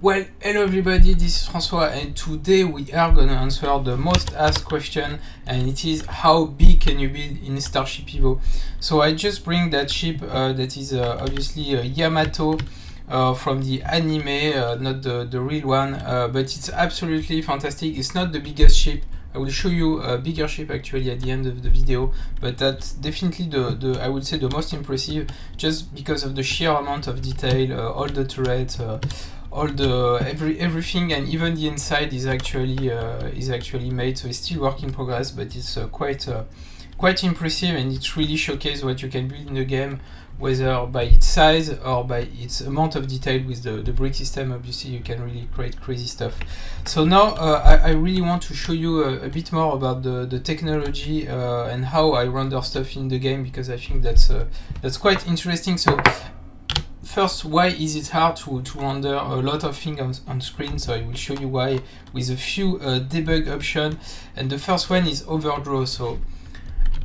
Well, hello everybody, this is François, and today we are gonna answer the most asked question, and it is how big can you build in Starship EVO? So I just bring that ship that is obviously a Yamato from the anime, not the real one, but it's absolutely fantastic. It's not the biggest ship. I will show you a bigger ship actually at the end of the video, but that's definitely the I would say the most impressive, just because of the sheer amount of detail, all the turrets, all the everything, and even the inside is actually made. So it's still work in progress, but it's quite impressive, and it really showcases what you can build in the game, whether by its size or by its amount of detail. With the brick system, obviously you can really create crazy stuff. So now I really want to show you a bit more about the technology and how I render stuff in the game, because I think that's quite interesting. So first, why is it hard to render a lot of things on screen? So I will show you why with a few debug options, and the first one is overdraw. So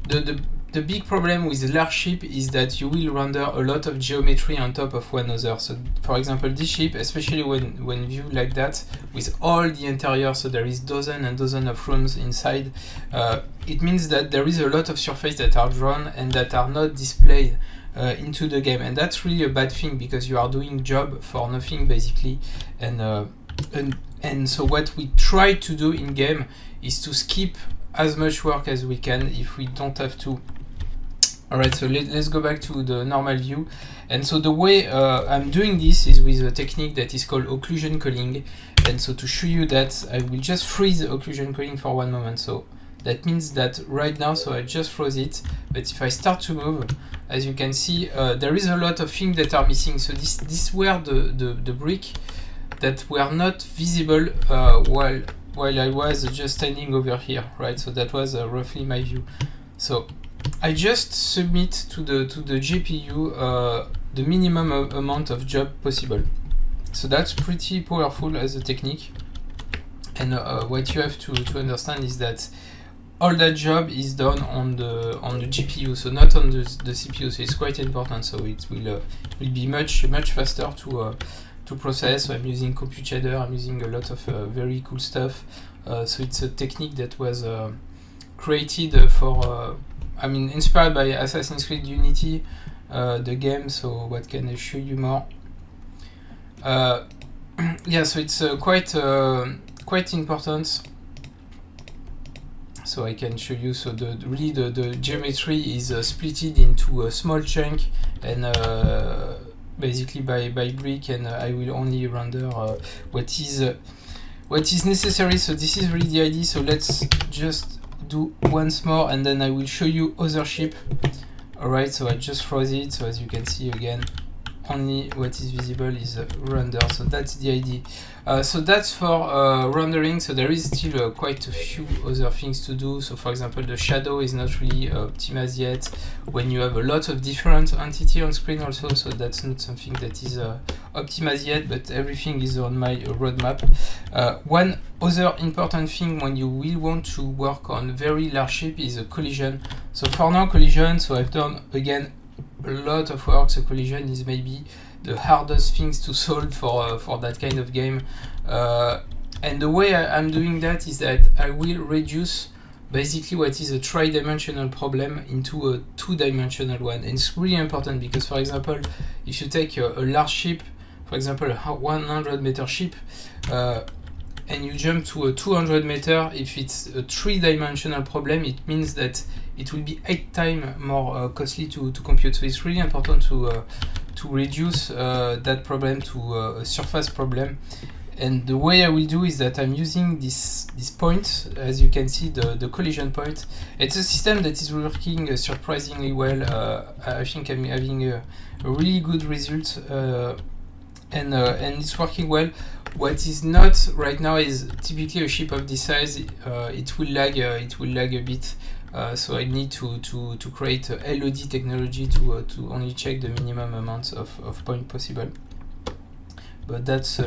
the big problem with a large ship is that you will render a lot of geometry on top of one another. So for example, this ship, especially when viewed like that, with all the interior, so there is dozens and dozens of rooms inside, it means that there is a lot of surface that are drawn and that are not displayed into the game, and that's really a bad thing, because you are doing job for nothing basically. And so what we try to do in game is to skip as much work as we can if we don't have to. Alright, so let's go back to the normal view. And so the way I'm doing this is with a technique that is called occlusion culling. And so to show you that, I will just freeze occlusion culling for one moment. So that means that right now, so I just froze it, but if I start to move, as you can see, there is a lot of things that are missing. So this were the brick that were not visible while I was just standing over here, right? So that was roughly my view. So I just submit to the GPU the minimum amount of job possible. So that's pretty powerful as a technique. And what you have to understand is that all that job is done on the GPU, so not on the CPU. So it's quite important. So it will be much faster to process. So I'm using compute shader. I'm using a lot of very cool stuff. So it's a technique that was created for. Inspired by Assassin's Creed Unity, the game. So what can I show you more? Yeah, so it's quite important. So I can show you. So the geometry is splitted into a small chunk, and basically by brick, and I will only render what is necessary. So this is really the idea. So let's just do once more, and then I will show you other ship. Alright, so I just froze it. So as you can see, again, only what is visible is render. So that's the idea. So that's for rendering. So there is still quite a few other things to do. So for example, the shadow is not really optimized yet when you have a lot of different entity on screen also. So that's not something that is optimized yet, but everything is on my roadmap. One other important thing when you will want to work on very large ship is a collision. So for now, collision, so I've done again a lot of work. So collision is maybe the hardest things to solve for that kind of game, and the way I'm doing that is that I will reduce basically what is a tri-dimensional problem into a two-dimensional one. And it's really important, because for example, if you take a large ship, for example a 100-meter ship, and you jump to a 200-meter, if it's a three-dimensional problem, it means that it will be 8 times more costly to compute. So it's really important to reduce that problem to a surface problem. And the way I will do is that I'm using this point, as you can see, the collision point. It's a system that is working surprisingly well. I think I'm having a really good result, and it's working well. What is not right now is typically a ship of this size. It will lag a bit. So I need to create a LOD technology to only check the minimum amounts of point possible. But that's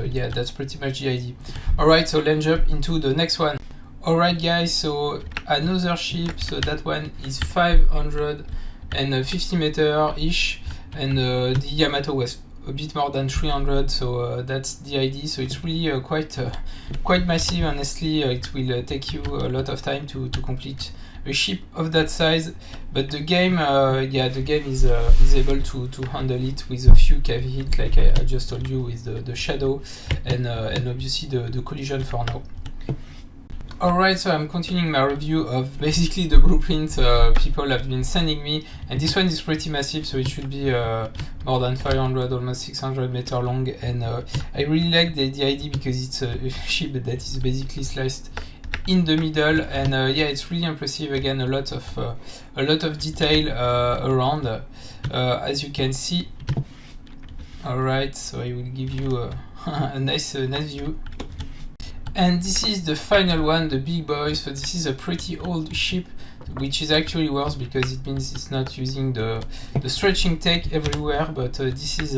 pretty much the idea. Alright, so let's jump into the next one. Alright guys, so another ship. So that one is 550 meter ish, and the Yamato was a bit more than 300, so that's the idea. So it's really quite massive. Honestly, it will take you a lot of time to complete a ship of that size, but the game, the game is able to handle it with a few caveats, like I just told you, with the shadow and obviously the collision for now. Alright, so I'm continuing my review of basically the blueprint people have been sending me, and this one is pretty massive, so it should be more than 500, almost 600 meter long, and I really like the idea because it's a ship that is basically sliced in the middle, and yeah, it's really impressive. Again, a lot of detail around, as you can see. Alright, so I will give you a nice view. And this is the final one, the big boy. So this is a pretty old ship, which is actually worse because it means it's not using the stretching tech everywhere, but this is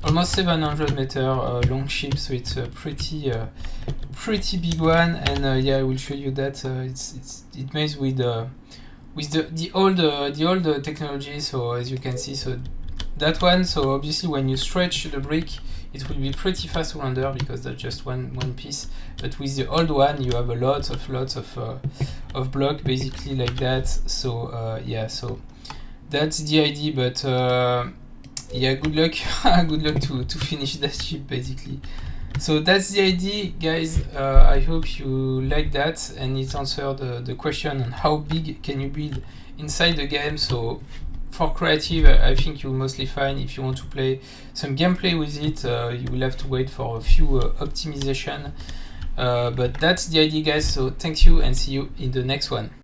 almost 700 meter long ship, so it's a pretty big one. And yeah, I will show you that it made with the old technology. So as you can see, so that one, so obviously when you stretch the brick, it will be pretty fast to render because that's just one piece. But with the old one, you have a lots of block basically like that. So yeah, so that's the idea. But yeah, good luck, good luck to finish that ship basically. So that's the idea, guys. I hope you like that, and it answered the question on how big can you build inside the game. So for creative, I think you'll mostly find. If you want to play some gameplay with it, you will have to wait for a few optimization. But that's the idea, guys. So thank you, and see you in the next one.